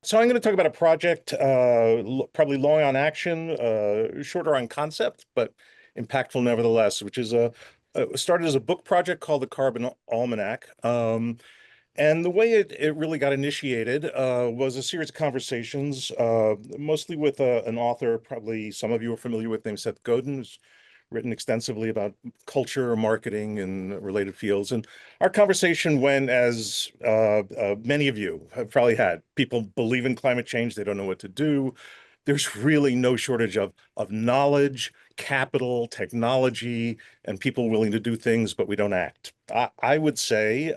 So I'm going to talk about a project, probably long on action, shorter on concept, but impactful nevertheless, which is started as a book project called the Carbon Almanac. And the way it really got initiated was a series of conversations, mostly with an author, probably some of you are familiar with, named Seth Godin, who's written extensively about culture, marketing, and related fields. And our conversation went as many of you have probably had. People believe in climate change, they don't know what to do. There's really no shortage of knowledge, capital, technology, and people willing to do things, but we don't act. I would say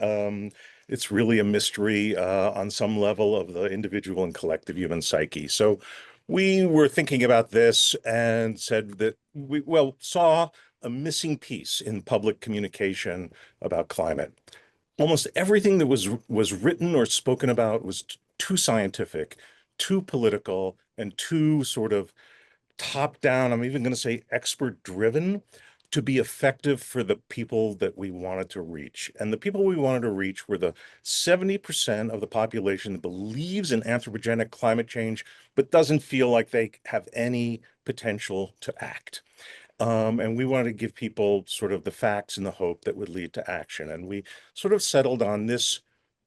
it's really a mystery on some level of the individual and collective human psyche. So we were thinking about this and said that we saw a missing piece in public communication about climate. Almost everything that was written or spoken about was too scientific, too political, and too sort of top down, I'm even going to say expert driven, to be effective for the people that we wanted to reach. And the people we wanted to reach were the 70% of the population that believes in anthropogenic climate change, but doesn't feel like they have any potential to act. And we wanted to give people sort of the facts and the hope that would lead to action. And we sort of settled on this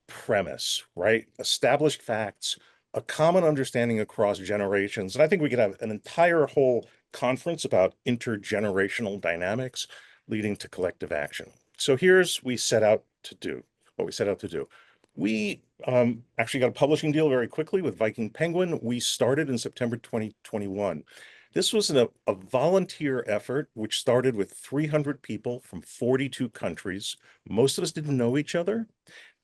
premise, right? Established facts, a common understanding across generations. And I think we could have an entire whole conference about intergenerational dynamics leading to collective action. So here's we set out to do what we set out to do. We actually got a publishing deal very quickly with Viking Penguin. We started in September 2021. This was a volunteer effort, which started with 300 people from 42 countries. Most of us didn't know each other.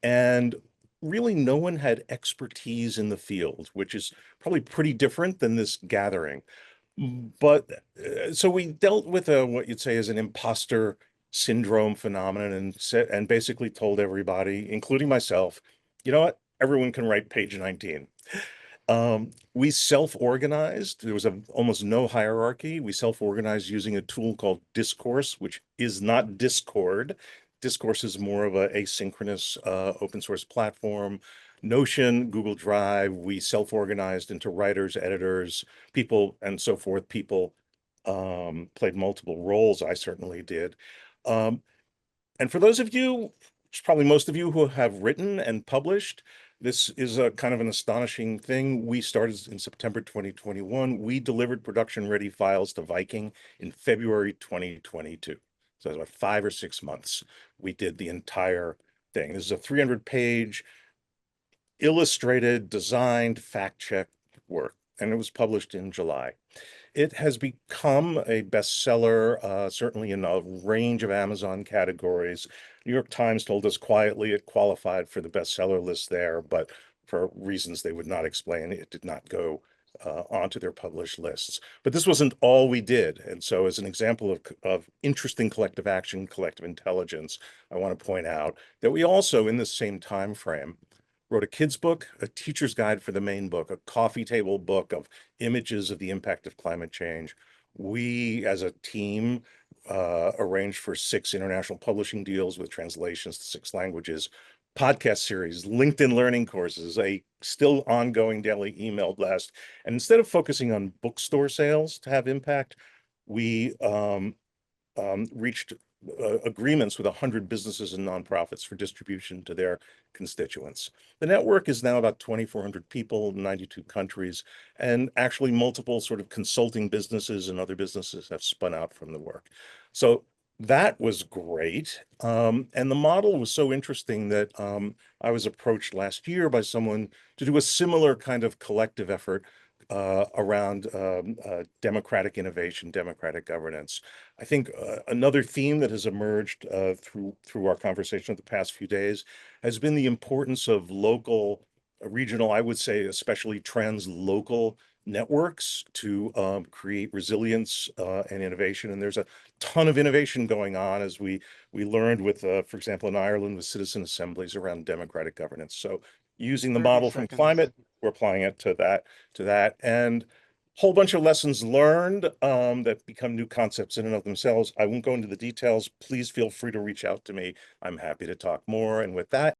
And really, no one had expertise in the field, which is probably pretty different than this gathering. But so we dealt with what you'd say is an imposter syndrome phenomenon and basically told everybody, including myself, you know what? Everyone can write page 19. We self-organized. There was almost no hierarchy. We self-organized using a tool called Discourse, which is not Discord. Discourse is more of a asynchronous open source platform. Notion, Google Drive, we self-organized into writers, editors, people, and so forth. People played multiple roles. I certainly did. Um, and for those of you, it's probably most of you who have written and published, this is a kind of an astonishing thing. We started in September 2021. We delivered production-ready files to Viking in February 2022. So about 5 or 6 months. We did the entire thing. This is a 300-page illustrated, designed, fact-checked work, and it was published in July. It has become a bestseller, certainly in a range of Amazon categories. New York Times told us quietly it qualified for the bestseller list there, but for reasons they would not explain, it did not go onto their published lists. But this wasn't all we did. And so as an example of interesting collective action, collective intelligence, I want to point out that we also, in the same time frame, wrote a kid's book, a teacher's guide for the main book, a coffee table book of images of the impact of climate change. We, as a team, arranged for 6 international publishing deals with translations to 6 languages, podcast series, LinkedIn learning courses, a still ongoing daily email blast. And instead of focusing on bookstore sales to have impact, we reached agreements with 100 businesses and nonprofits for distribution to their constituents. The network is now about 2,400 people, 92 countries, and actually multiple sort of consulting businesses and other businesses have spun out from the work. So that was great. And the model was so interesting that I was approached last year by someone to do a similar kind of collective effort around democratic innovation, democratic governance. I think another theme that has emerged through our conversation of the past few days has been the importance of local, regional, I would say, especially translocal networks to create resilience and innovation. And there's a ton of innovation going on, as we learned with, for example, in Ireland with citizen assemblies around democratic governance. So using the 30 model from seconds. climate, we're applying it to that, and whole bunch of lessons learned that become new concepts in and of themselves. I won't go into the details. Please feel free to reach out to me. I'm happy to talk more. And with that,